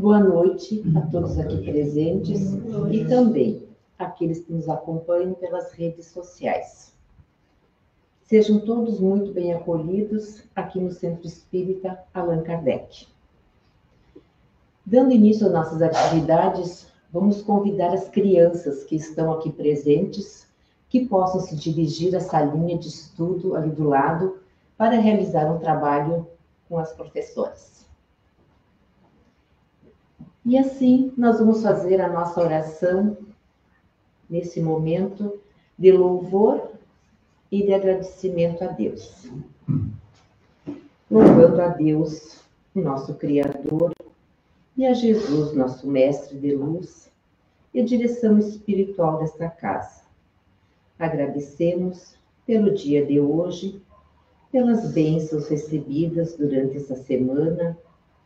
Boa noite a todos aqui presentes e também aqueles que nos acompanham pelas redes sociais. Sejam todos muito bem acolhidos aqui no Centro Espírita Allan Kardec. Dando início às nossas atividades, vamos convidar as crianças que estão aqui presentes que possam se dirigir à salinha de estudo ali do lado para realizar um trabalho com as professoras. E assim, nós vamos fazer a nossa oração nesse momento de louvor e de agradecimento a Deus. Louvando a Deus, o nosso Criador, e a Jesus, nosso Mestre de luz, e a direção espiritual desta casa. Agradecemos pelo dia de hoje, pelas bênçãos recebidas durante essa semana,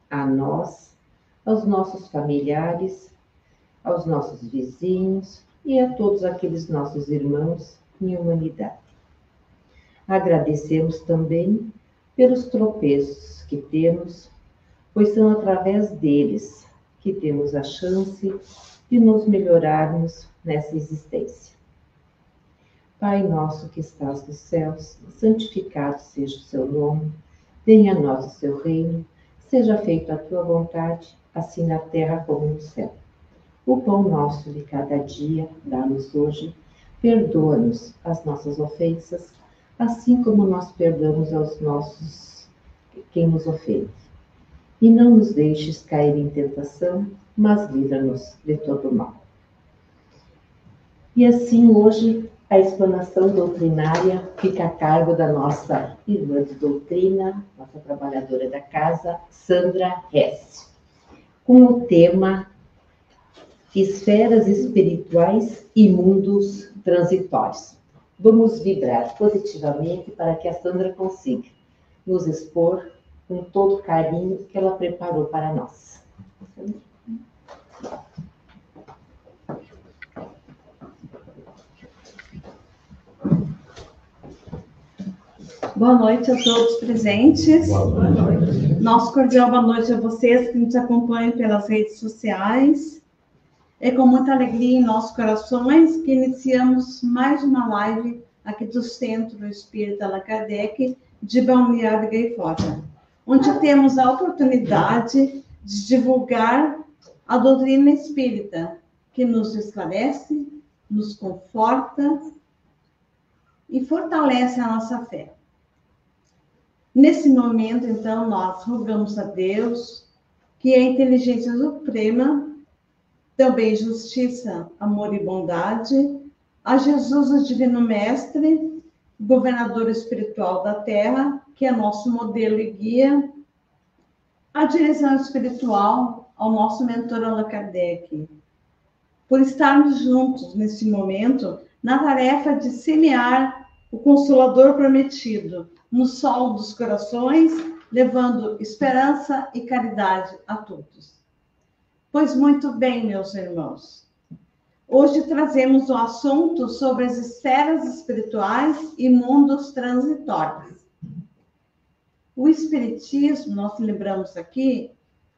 a nós, aos nossos familiares, aos nossos vizinhos e a todos aqueles nossos irmãos em humanidade. Agradecemos também pelos tropeços que temos, pois são através deles que temos a chance de nos melhorarmos nessa existência. Pai nosso que estás nos céus, santificado seja o seu nome, venha a nós o seu reino, seja feita a tua vontade, assim na terra como no céu. O pão nosso de cada dia, dá-nos hoje, perdoa-nos as nossas ofensas, assim como nós perdoamos aos nossos quem nos ofende. E não nos deixes cair em tentação, mas livra-nos de todo mal. E assim hoje a explanação doutrinária fica a cargo da nossa irmã de doutrina, nossa trabalhadora da casa, Sandra Hesse, com o tema Esferas Espirituais e Mundos Transitórios. Vamos vibrar positivamente para que a Sandra consiga nos expor com todo o carinho que ela preparou para nós. Boa noite a todos presentes. Boa noite. Nosso cordial boa noite a vocês que nos acompanham pelas redes sociais. É com muita alegria em nossos corações que iniciamos mais uma live aqui do Centro Espírita Allan Kardec de Balneário Gaivota, onde temos a oportunidade de divulgar a doutrina espírita, que nos esclarece, nos conforta e fortalece a nossa fé. Nesse momento, então, nós rogamos a Deus que a inteligência suprema, também justiça, amor e bondade, a Jesus, o Divino Mestre, governador espiritual da Terra, que é nosso modelo e guia, a direção espiritual ao nosso mentor Allan Kardec, por estarmos juntos nesse momento na tarefa de semear o Consolador prometido no sol dos corações, levando esperança e caridade a todos. Pois muito bem, meus irmãos, hoje trazemos o assunto sobre as esferas espirituais e mundos transitórios. O Espiritismo, nós lembramos aqui,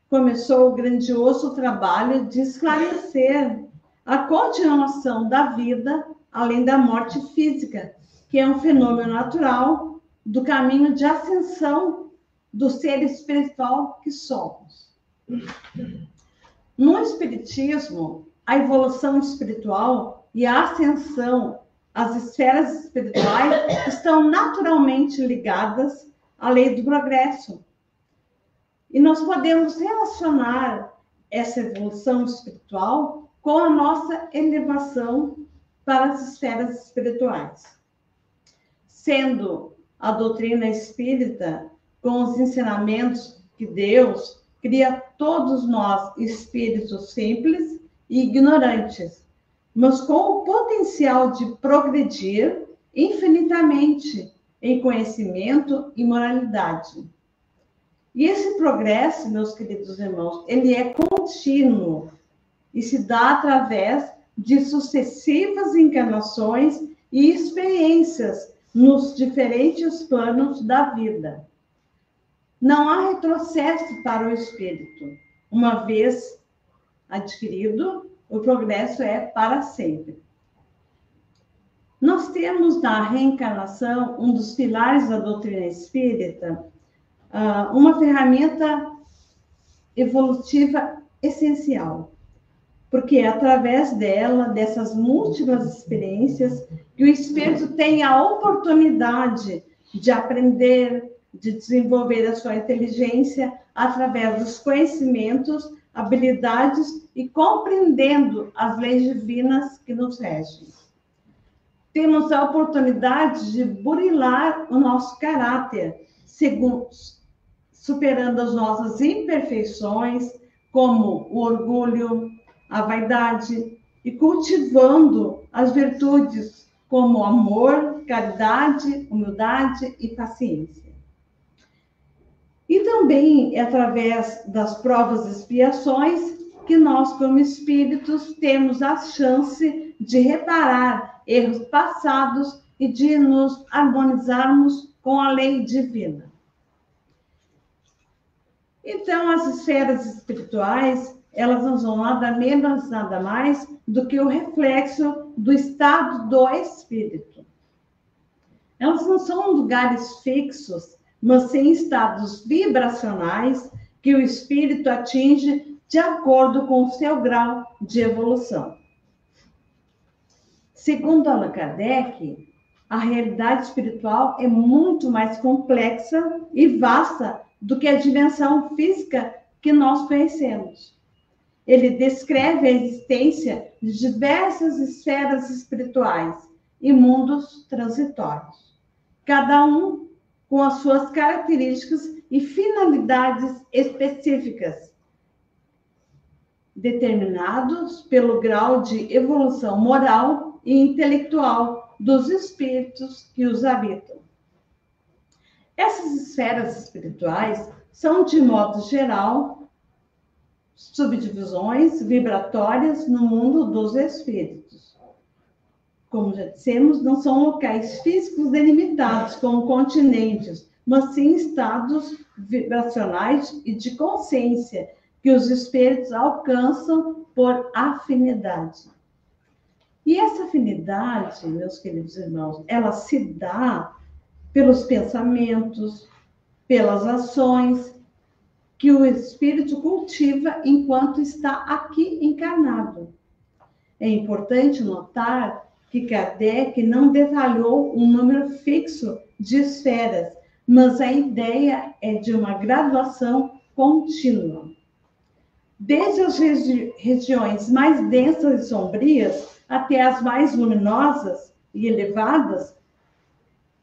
começou o grandioso trabalho de esclarecer a continuação da vida além da morte física, que é um fenômeno natural do caminho de ascensão do ser espiritual que somos. No Espiritismo, a evolução espiritual e a ascensão às esferas espirituais estão naturalmente ligadas à lei do progresso. E nós podemos relacionar essa evolução espiritual com a nossa elevação para as esferas espirituais. Sendo a doutrina espírita, com os ensinamentos que Deus cria todos nós espíritos simples e ignorantes, mas com o potencial de progredir infinitamente em conhecimento e moralidade. E esse progresso, meus queridos irmãos, ele é contínuo e se dá através de sucessivas encarnações e experiências nos diferentes planos da vida. Não há retrocesso para o espírito, uma vez adquirido, o progresso é para sempre. Nós temos na reencarnação, um dos pilares da doutrina espírita, uma ferramenta evolutiva essencial, porque é através dela, dessas múltiplas experiências, que o espírito tem a oportunidade de aprender, de desenvolver a sua inteligência através dos conhecimentos, habilidades e compreendendo as leis divinas que nos regem. Temos a oportunidade de burilar o nosso caráter, superando as nossas imperfeições, como o orgulho, a vaidade, e cultivando as virtudes como amor, caridade, humildade e paciência. E também é através das provas e expiações que nós, como espíritos, temos a chance de reparar erros passados e de nos harmonizarmos com a lei divina. Então, as esferas espirituais, elas não são nada menos, nada mais do que o reflexo do estado do espírito. Elas não são lugares fixos, mas sim estados vibracionais que o espírito atinge de acordo com o seu grau de evolução. Segundo Allan Kardec, a realidade espiritual é muito mais complexa e vasta do que a dimensão física que nós conhecemos. Ele descreve a existência de diversas esferas espirituais e mundos transitórios, cada um com as suas características e finalidades específicas, determinados pelo grau de evolução moral e intelectual dos espíritos que os habitam. Essas esferas espirituais são, de modo geral, subdivisões vibratórias no mundo dos espíritos. Como já dissemos, não são locais físicos delimitados como continentes, mas sim estados vibracionais e de consciência que os espíritos alcançam por afinidade. E essa afinidade, meus queridos irmãos, ela se dá pelos pensamentos, pelas ações que o espírito cultiva enquanto está aqui encarnado. É importante notar que Kardec não detalhou um número fixo de esferas, mas a ideia é de uma graduação contínua. Desde as regiões mais densas e sombrias até as mais luminosas e elevadas,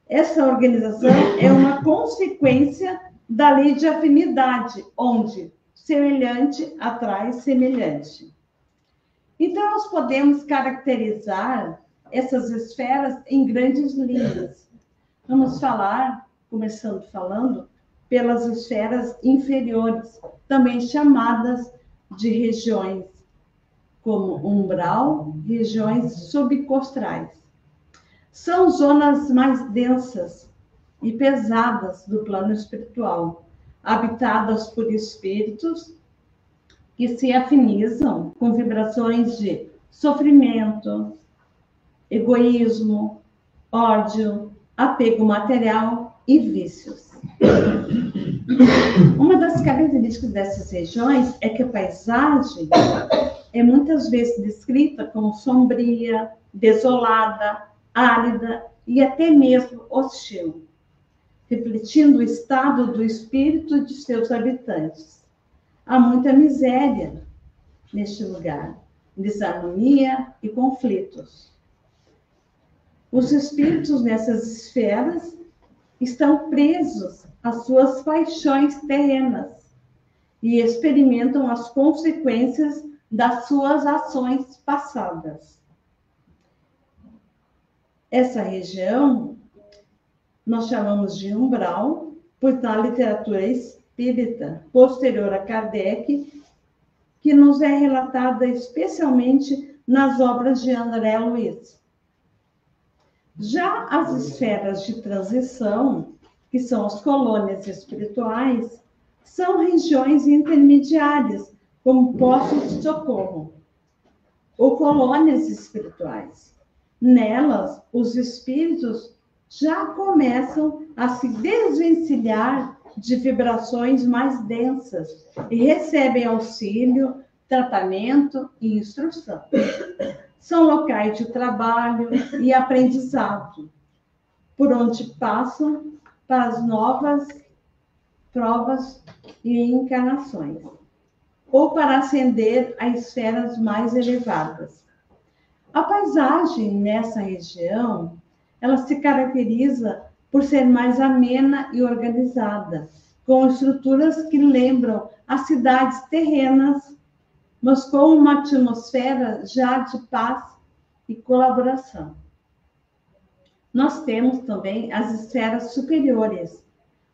essa organização é uma consequência da lei de afinidade, onde semelhante atrai semelhante. Então, nós podemos caracterizar essas esferas em grandes linhas. Vamos falar, começando falando, pelas esferas inferiores, também chamadas de regiões como umbral, regiões subcostrais. São zonas mais densas e pesadas do plano espiritual, habitadas por espíritos que se afinizam com vibrações de sofrimento, egoísmo, ódio, apego material e vícios. Uma das características dessas regiões é que a paisagem é muitas vezes descrita como sombria, desolada, árida e até mesmo hostil, refletindo o estado do espírito de seus habitantes. Há muita miséria neste lugar, desarmonia e conflitos. Os espíritos nessas esferas estão presos às suas paixões terrenas e experimentam as consequências das suas ações passadas. Essa região nós chamamos de umbral, pois na literatura espírita posterior a Kardec, que nos é relatada especialmente nas obras de André Luiz. Já as esferas de transição, que são as colônias espirituais, são regiões intermediárias, como postos de socorro ou colônias espirituais. Nelas, os espíritos já começam a se desvencilhar de vibrações mais densas e recebem auxílio, tratamento e instrução. São locais de trabalho e aprendizado, por onde passam para as novas provas e encarnações, ou para ascender a esferas mais elevadas. A paisagem nessa região, ela se caracteriza por ser mais amena e organizada, com estruturas que lembram as cidades terrenas, mas com uma atmosfera já de paz e colaboração. Nós temos também as esferas superiores,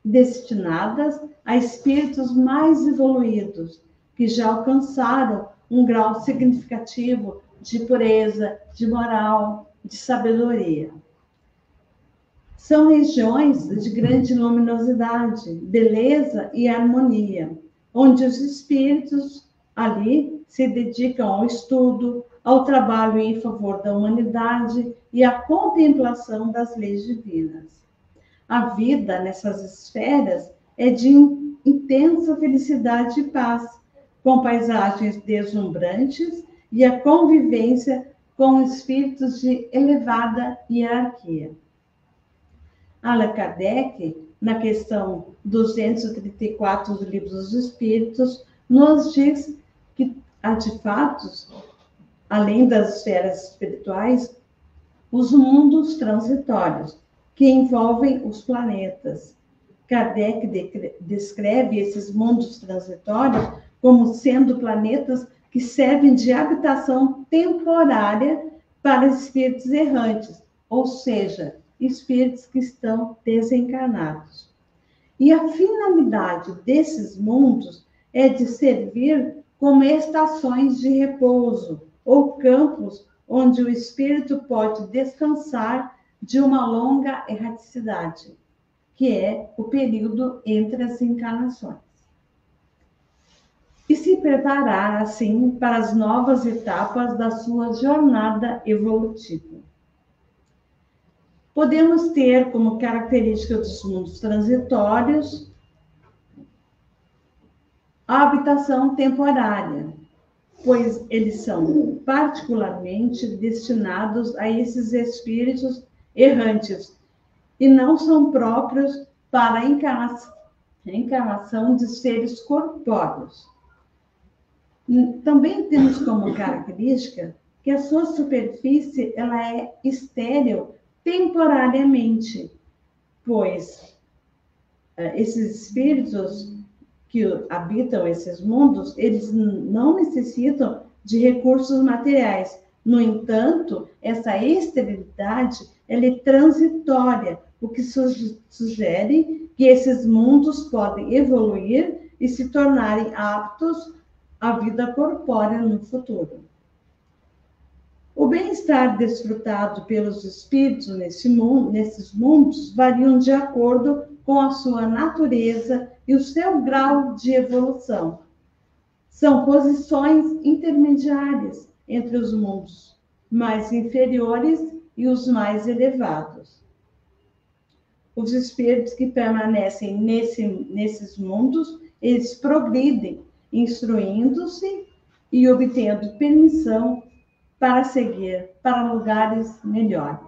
destinadas a espíritos mais evoluídos, que já alcançaram um grau significativo de pureza, de moral, de sabedoria. São regiões de grande luminosidade, beleza e harmonia, onde os espíritos ali se dedicam ao estudo, ao trabalho em favor da humanidade e à contemplação das leis divinas. A vida nessas esferas é de intensa felicidade e paz, com paisagens deslumbrantes e a convivência com espíritos de elevada hierarquia. Allan Kardec, na questão 234 do Livro dos Espíritos, nos diz que há de fatos, além das esferas espirituais, os mundos transitórios, que envolvem os planetas. Kardec descreve esses mundos transitórios como sendo planetas que servem de habitação temporária para espíritos errantes, ou seja, espíritos que estão desencarnados. E a finalidade desses mundos é de servir como estações de repouso ou campos onde o espírito pode descansar de uma longa erraticidade, que é o período entre as encarnações. E se preparar, assim, para as novas etapas da sua jornada evolutiva. Podemos ter como característica dos mundos transitórios a habitação temporária, pois eles são particularmente destinados a esses espíritos errantes e não são próprios para a encarnação de seres corpóreos. Também temos como característica que a sua superfície ela é estéril temporariamente, pois esses espíritos que habitam esses mundos, eles não necessitam de recursos materiais. No entanto, essa esterilidade ela é transitória, o que sugere que esses mundos podem evoluir e se tornarem aptos à vida corpórea no futuro. O bem-estar desfrutado pelos espíritos nesses mundos variam de acordo com a sua natureza e o seu grau de evolução. São posições intermediárias entre os mundos mais inferiores e os mais elevados. Os espíritos que permanecem nesses mundos, eles progridem, instruindo-se e obtendo permissão para seguir para lugares melhores.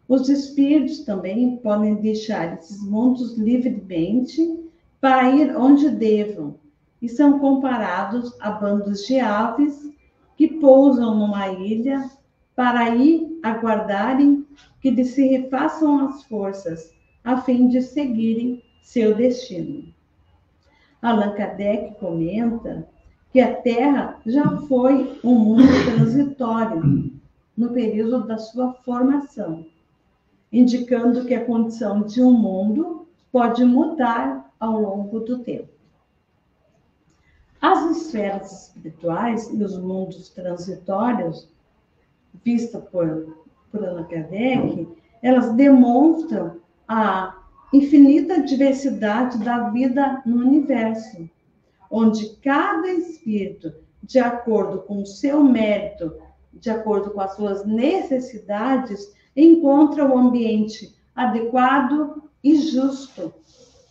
Os espíritos também podem deixar esses mundos livremente para ir onde devam e são comparados a bandos de aves que pousam numa ilha para aí aguardarem que lhes se refaçam as forças a fim de seguirem seu destino. Allan Kardec comenta que a Terra já foi um mundo transitório no período da sua formação, indicando que a condição de um mundo pode mudar ao longo do tempo. As esferas espirituais e os mundos transitórios, vistas por Allan Kardec, elas demonstram a infinita diversidade da vida no universo, onde cada espírito, de acordo com o seu mérito, de acordo com as suas necessidades, encontra o ambiente adequado e justo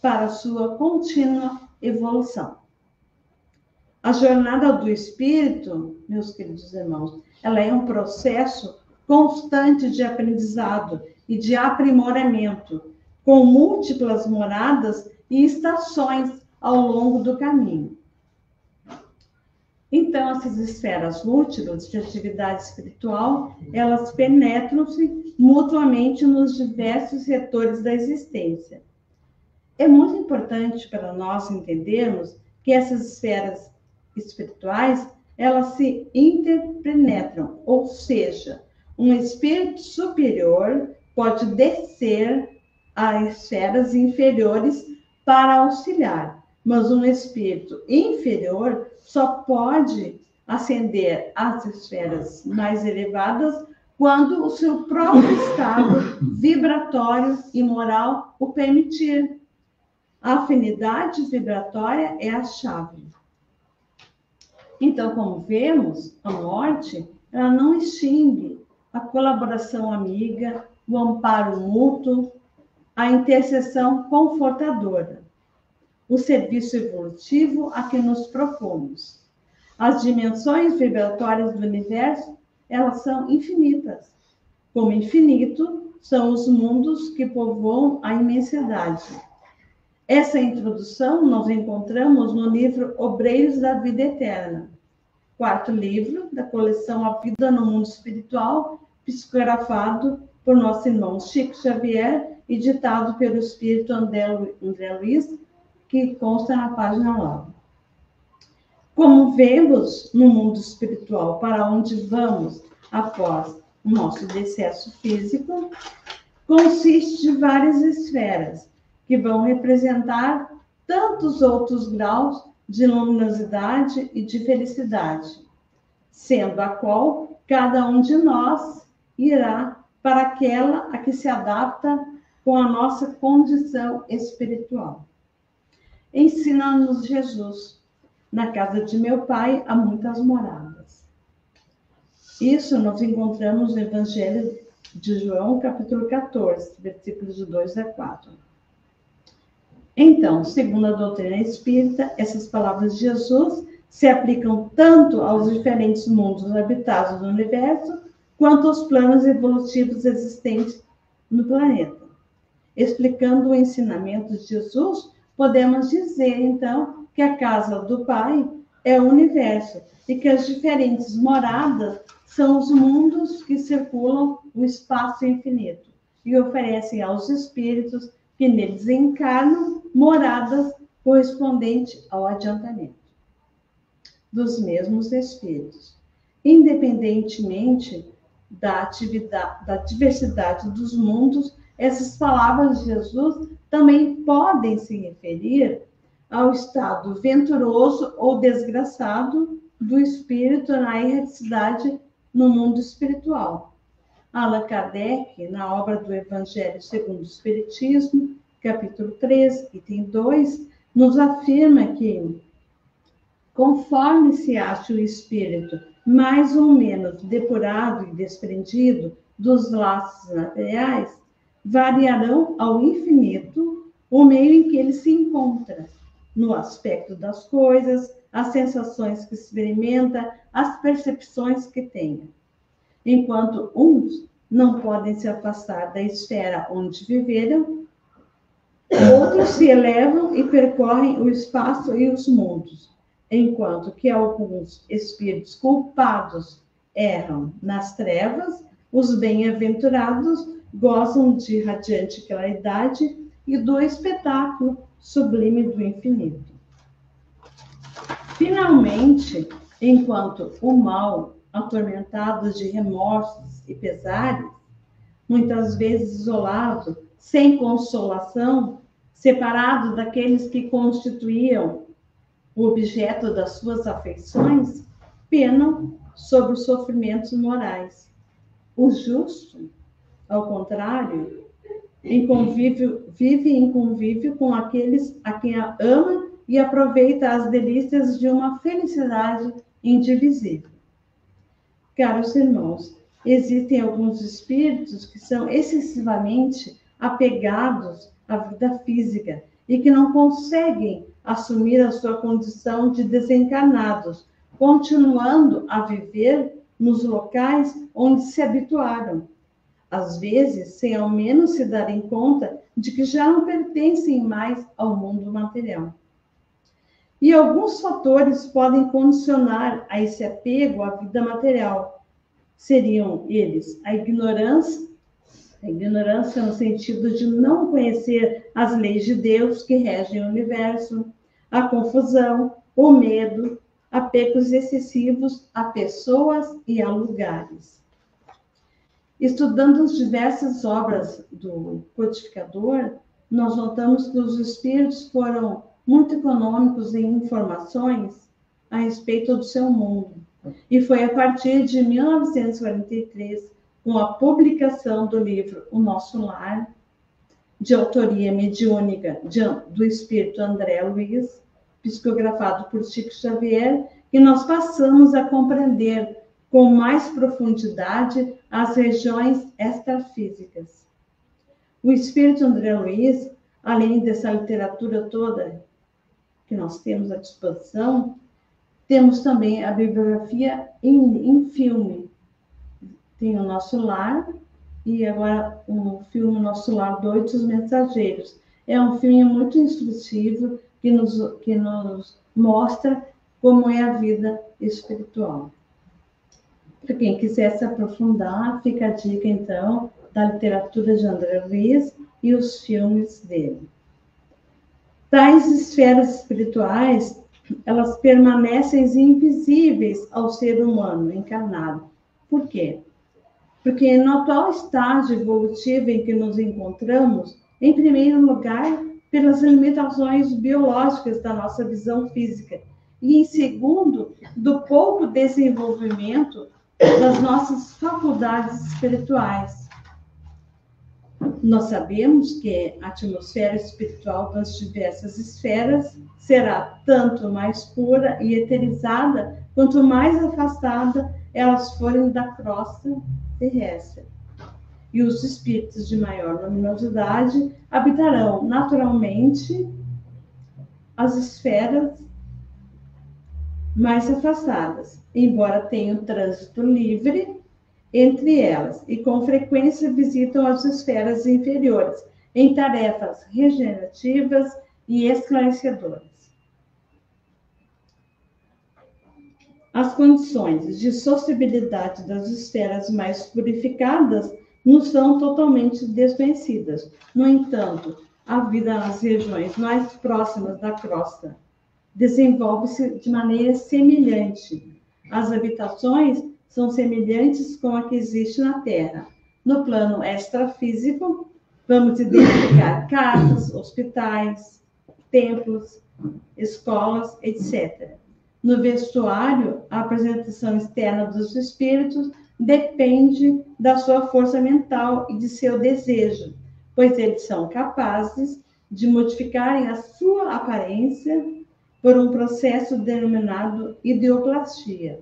para a sua contínua evolução. A jornada do espírito, meus queridos irmãos, ela é um processo constante de aprendizado e de aprimoramento, com múltiplas moradas e estações ao longo do caminho. Então, essas esferas múltiplas de atividade espiritual, elas penetram-se mutuamente nos diversos setores da existência. É muito importante para nós entendermos que essas esferas espirituais, elas se interpenetram, ou seja, um espírito superior pode descer a esferas inferiores para auxiliar, mas um espírito inferior só pode ascender às esferas mais elevadas quando o seu próprio estado vibratório e moral o permitir. A afinidade vibratória é a chave. Então, como vemos, a morte, ela não extingue a colaboração amiga, o amparo mútuo, a intercessão confortadora, o serviço evolutivo a que nos propomos. As dimensões vibratórias do universo, elas são infinitas. Como infinito, são os mundos que povoam a imensidade. Essa introdução nós encontramos no livro Obreiros da Vida Eterna, quarto livro da coleção A Vida no Mundo Espiritual, psicografado por nosso irmão Chico Xavier e ditado pelo Espírito André Luiz, que consta na página 9. Como vemos no mundo espiritual, para onde vamos após o nosso decesso físico, consiste de várias esferas, que vão representar tantos outros graus de luminosidade e de felicidade, sendo a qual cada um de nós irá para aquela a que se adapta com a nossa condição espiritual. Ensina-nos Jesus: na casa de meu Pai há muitas moradas. Isso nós encontramos no Evangelho de João, capítulo 14, versículos de 2 a 4. Então, segundo a doutrina espírita, essas palavras de Jesus se aplicam tanto aos diferentes mundos habitados do universo, quanto aos planos evolutivos existentes no planeta. Explicando o ensinamento de Jesus, podemos dizer, então, que a casa do Pai é o universo e que as diferentes moradas são os mundos que circulam o espaço infinito e oferecem aos espíritos que neles encarnam moradas correspondentes ao adiantamento dos mesmos espíritos. Independentemente da diversidade dos mundos, essas palavras de Jesus também podem se referir ao estado venturoso ou desgraçado do espírito na erraticidade no mundo espiritual. Allan Kardec, na obra do Evangelho segundo o Espiritismo, capítulo 3, item 2, nos afirma que, conforme se acha o espírito mais ou menos depurado e desprendido dos laços materiais, variarão ao infinito o meio em que ele se encontra, no aspecto das coisas, as sensações que experimenta, as percepções que tenha. Enquanto uns não podem se afastar da esfera onde viveram, outros se elevam e percorrem o espaço e os mundos, enquanto que alguns espíritos culpados erram nas trevas, os bem-aventurados gozam de radiante claridade e do espetáculo sublime do infinito. Finalmente, enquanto o mal, atormentado de remorsos e pesares, muitas vezes isolado, sem consolação, separado daqueles que constituíam o objeto das suas afeições, penam sobre os sofrimentos morais. O justo, ao contrário, vive em convívio com aqueles a quem ama e aproveita as delícias de uma felicidade indivisível. Caros irmãos, existem alguns espíritos que são excessivamente apegados à vida física e que não conseguem assumir a sua condição de desencarnados, continuando a viver nos locais onde se habituaram, às vezes sem ao menos se darem conta de que já não pertencem mais ao mundo material. E alguns fatores podem condicionar a esse apego à vida material. Seriam eles a ignorância no sentido de não conhecer as leis de Deus que regem o universo, a confusão, o medo, apegos excessivos a pessoas e a lugares. Estudando as diversas obras do codificador, nós notamos que os espíritos foram muito econômicos em informações a respeito do seu mundo. E foi a partir de 1943, com a publicação do livro O Nosso Lar, de autoria mediúnica do espírito André Luiz, psicografado por Chico Xavier, que nós passamos a compreender com mais profundidade as regiões extrafísicas. O espírito André Luiz, além dessa literatura toda que nós temos à disposição, temos também a bibliografia em filme. Tem O Nosso Lar e agora o filme Nosso Lar 2, Os Mensageiros. É um filme muito instrutivo que nos mostra como é a vida espiritual. Para quem quiser se aprofundar, fica a dica, então, da literatura de André Luiz e os filmes dele. Tais esferas espirituais, elas permanecem invisíveis ao ser humano encarnado. Por quê? Porque no atual estágio evolutivo em que nos encontramos, em primeiro lugar, pelas limitações biológicas da nossa visão física, e em segundo, do pouco desenvolvimento das nossas faculdades espirituais. Nós sabemos que a atmosfera espiritual das diversas esferas será tanto mais pura e eterizada, quanto mais afastada elas forem da crosta terrestre. E os espíritos de maior luminosidade habitarão naturalmente as esferas mais afastadas, embora tenham trânsito livre entre elas, e com frequência visitam as esferas inferiores, em tarefas regenerativas e esclarecedoras. As condições de sociabilidade das esferas mais purificadas não são totalmente desconhecidas. No entanto, a vida nas regiões mais próximas da crosta desenvolve-se de maneira semelhante. As habitações são semelhantes com a que existe na Terra. No plano extrafísico, vamos identificar casas, hospitais, templos, escolas, etc. No vestuário, a apresentação externa dos espíritos depende da sua força mental e de seu desejo, pois eles são capazes de modificarem a sua aparência por um processo denominado ideoplastia.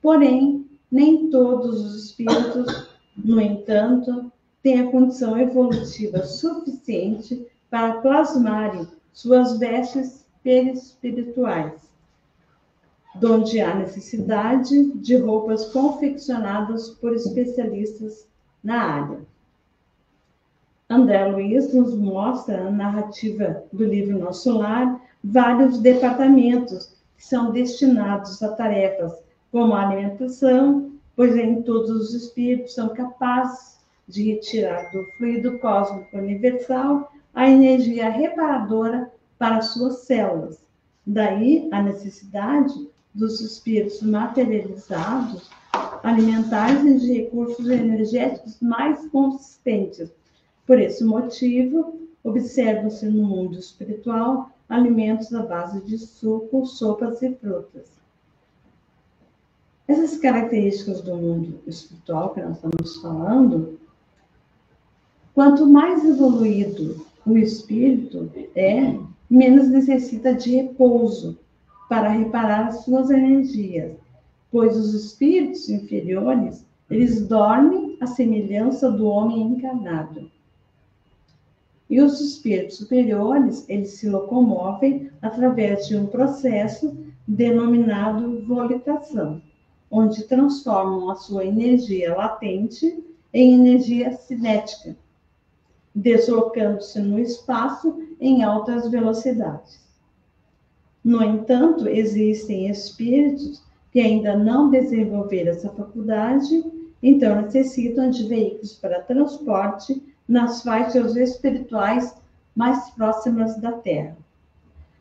Porém, nem todos os espíritos, no entanto, têm a condição evolutiva suficiente para plasmarem suas vestes perispirituais, donde há necessidade de roupas confeccionadas por especialistas na área. André Luiz nos mostra, na narrativa do livro Nosso Lar, vários departamentos que são destinados a tarefas como a alimentação, pois nem todos os espíritos são capazes de retirar do fluido cósmico universal a energia reparadora para suas células. Daí a necessidade dos espíritos materializados alimentar-se de recursos energéticos mais consistentes. Por esse motivo, observam-se no mundo espiritual alimentos à base de sucos, sopas e frutas. Essas características do mundo espiritual que nós estamos falando, quanto mais evoluído o espírito é, menos necessita de repouso para reparar as suas energias, pois os espíritos inferiores, eles dormem à semelhança do homem encarnado. E os espíritos superiores, eles se locomovem através de um processo denominado volitação, onde transformam a sua energia latente em energia cinética, deslocando-se no espaço em altas velocidades. No entanto, existem espíritos que ainda não desenvolveram essa faculdade, então necessitam de veículos para transporte nas faixas espirituais mais próximas da Terra.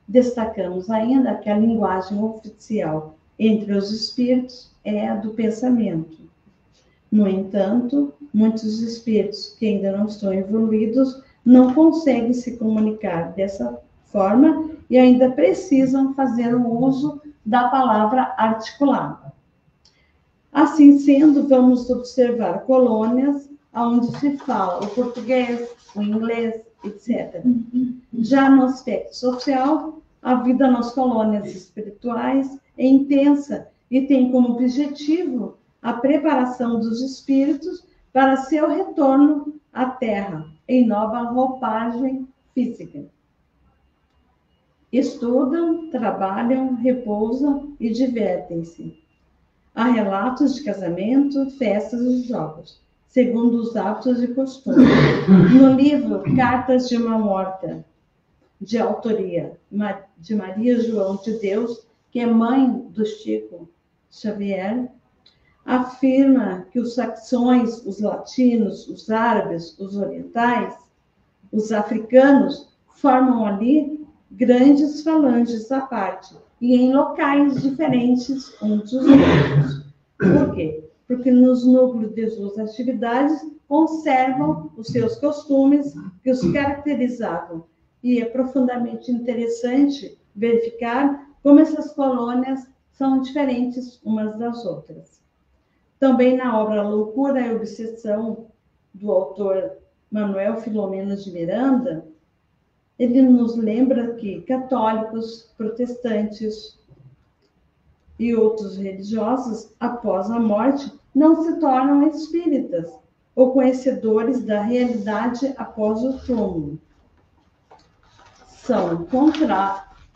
Destacamos ainda que a linguagem oficial entre os espíritos é a do pensamento. No entanto, muitos espíritos que ainda não estão evoluídos não conseguem se comunicar dessa forma e ainda precisam fazer o uso da palavra articulada. Assim sendo, vamos observar colônias onde se fala o português, o inglês, etc. Já no aspecto social, a vida nas colônias espirituais é intensa e tem como objetivo a preparação dos espíritos para seu retorno à Terra, em nova roupagem física. Estudam, trabalham, repousam e divertem-se. Há relatos de casamento, festas e jogos, segundo os hábitos e costumes. No livro Cartas de uma Morta, de autoria de Maria João de Deus, que é mãe do Chico Xavier, afirma que os saxões, os latinos, os árabes, os orientais, os africanos formam ali grandes falanges à parte e em locais diferentes uns dos outros. Por quê? Porque nos núcleos de suas atividades conservam os seus costumes que os caracterizavam. E é profundamente interessante verificar como essas colônias são diferentes umas das outras. Também na obra Loucura e Obsessão, do autor Manuel Filomeno de Miranda, ele nos lembra que católicos, protestantes e outros religiosos, após a morte, não se tornam espíritas ou conhecedores da realidade após o túmulo.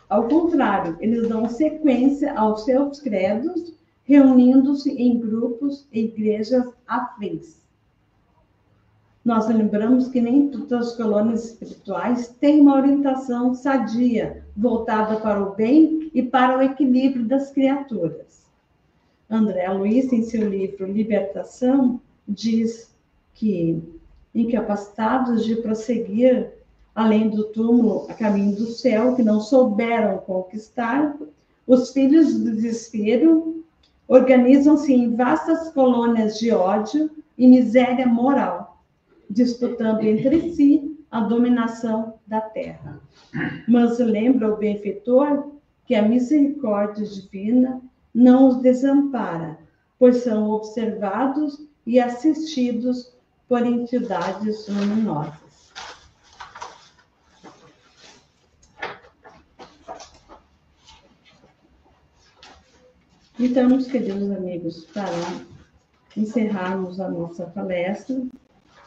Ao contrário, eles dão sequência aos seus credos, reunindo-se em grupos e igrejas afins. Nós lembramos que nem todas as colônias espirituais têm uma orientação sadia, voltada para o bem e para o equilíbrio das criaturas. André Luiz, em seu livro Libertação, diz que, incapacitados de prosseguir além do túmulo, a caminho do céu, que não souberam conquistar, os filhos do desespero organizam-se em vastas colônias de ódio e miséria moral, disputando entre si a dominação da terra. Mas lembra o benfeitor que a misericórdia divina não os desampara, pois são observados e assistidos por entidades luminosas. Então, meus queridos amigos, para encerrarmos a nossa palestra,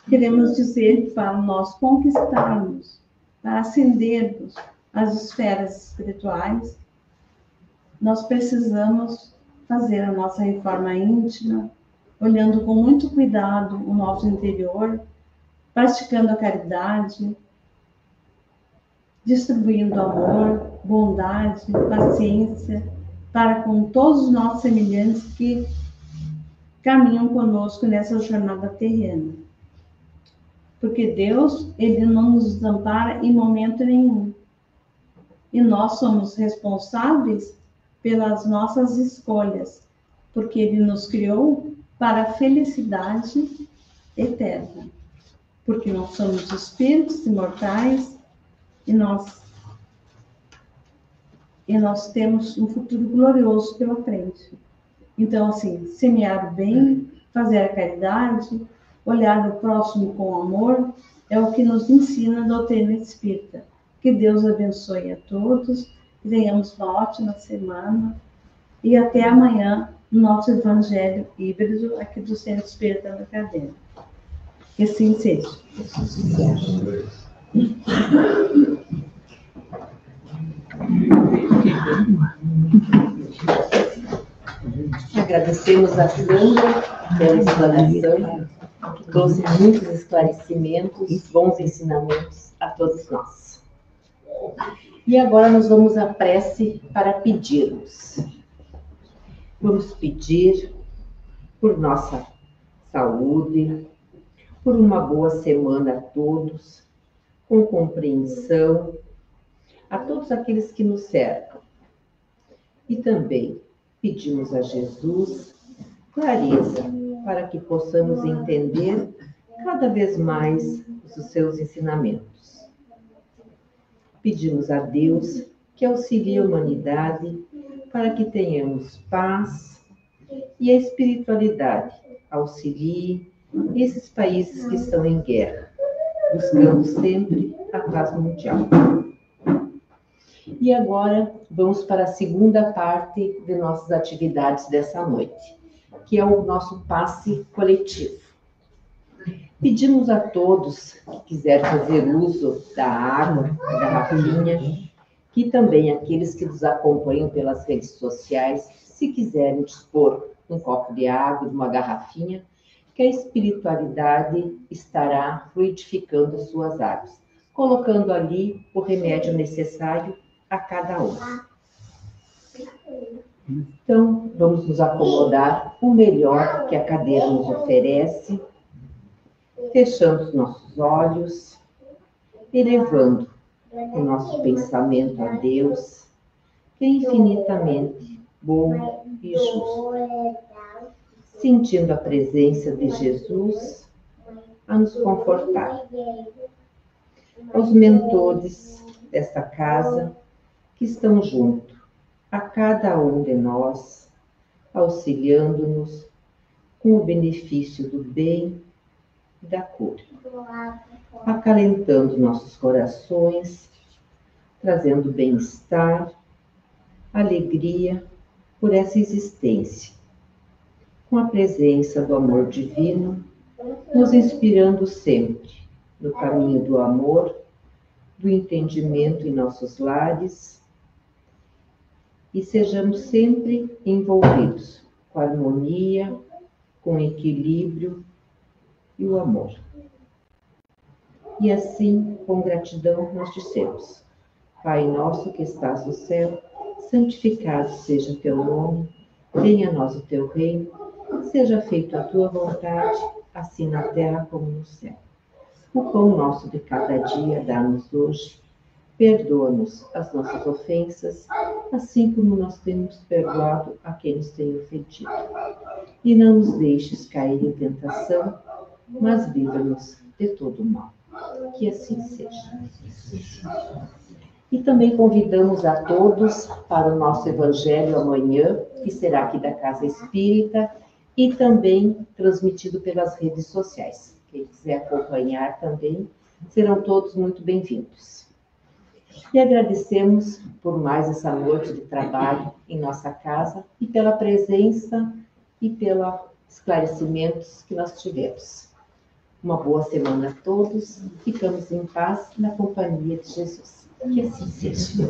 queremos dizer que para nós conquistarmos, para ascendermos as esferas espirituais, nós precisamos fazer a nossa reforma íntima, olhando com muito cuidado o nosso interior, praticando a caridade, distribuindo amor, bondade, paciência, para com todos os nossos semelhantes que caminham conosco nessa jornada terrena. Porque Deus, Ele não nos desampara em momento nenhum. E nós somos responsáveis pelas nossas escolhas, porque Ele nos criou para a felicidade eterna. Porque nós somos espíritos imortais e nós temos um futuro glorioso pela frente. Então, assim, semear o bem, fazer a caridade, olhar o próximo com amor, é o que nos ensina a doutrina espírita. Que Deus abençoe a todos, que tenhamos uma ótima semana e até amanhã no nosso Evangelho híbrido aqui do Centro Espírita da Cadeira. Que assim seja. Agradecemos a Sandra pela explanação, que trouxe muitos esclarecimentos, bons ensinamentos a todos nós. E agora nós vamos à prece para pedirmos. Vamos pedir por nossa saúde, por uma boa semana a todos, com compreensão, a todos aqueles que nos cercam. E também pedimos a Jesus clareza para que possamos entender cada vez mais os seus ensinamentos. Pedimos a Deus que auxilie a humanidade para que tenhamos paz e a espiritualidade auxilie esses países que estão em guerra, buscando sempre a paz mundial. E agora vamos para a segunda parte de nossas atividades dessa noite, que é o nosso passe coletivo. Pedimos a todos que quiserem fazer uso da água, da garrafinha, que também aqueles que nos acompanham pelas redes sociais, se quiserem dispor um copo de água, de uma garrafinha, que a espiritualidade estará fluidificando suas águas, colocando ali o remédio necessário a cada um. Então, vamos nos acomodar o melhor que a cadeira nos oferece, fechando os nossos olhos, elevando o nosso pensamento a Deus, que é infinitamente bom e justo, sentindo a presença de Jesus a nos confortar. Aos mentores desta casa, que estão junto a cada um de nós, auxiliando-nos com o benefício do bem e da cura, acalentando nossos corações, trazendo bem-estar, alegria por essa existência, com a presença do amor divino, nos inspirando sempre no caminho do amor, do entendimento em nossos lares, e sejamos sempre envolvidos com a harmonia, com o equilíbrio e o amor. E assim, com gratidão, nós dissemos: Pai nosso que estás no céu, santificado seja teu nome, venha a nós o teu reino, seja feita a tua vontade, assim na terra como no céu. O pão nosso de cada dia dá-nos hoje. Perdoa-nos as nossas ofensas, assim como nós temos perdoado a quem nos tem ofendido. E não nos deixes cair em tentação, mas livra-nos de todo o mal. Que assim seja. E também convidamos a todos para o nosso Evangelho amanhã, que será aqui da Casa Espírita, e também transmitido pelas redes sociais. Quem quiser acompanhar também, serão todos muito bem-vindos. E agradecemos por mais essa noite de trabalho em nossa casa e pela presença e pelos esclarecimentos que nós tivemos. Uma boa semana a todos. Ficamos em paz na companhia de Jesus. Que assim seja.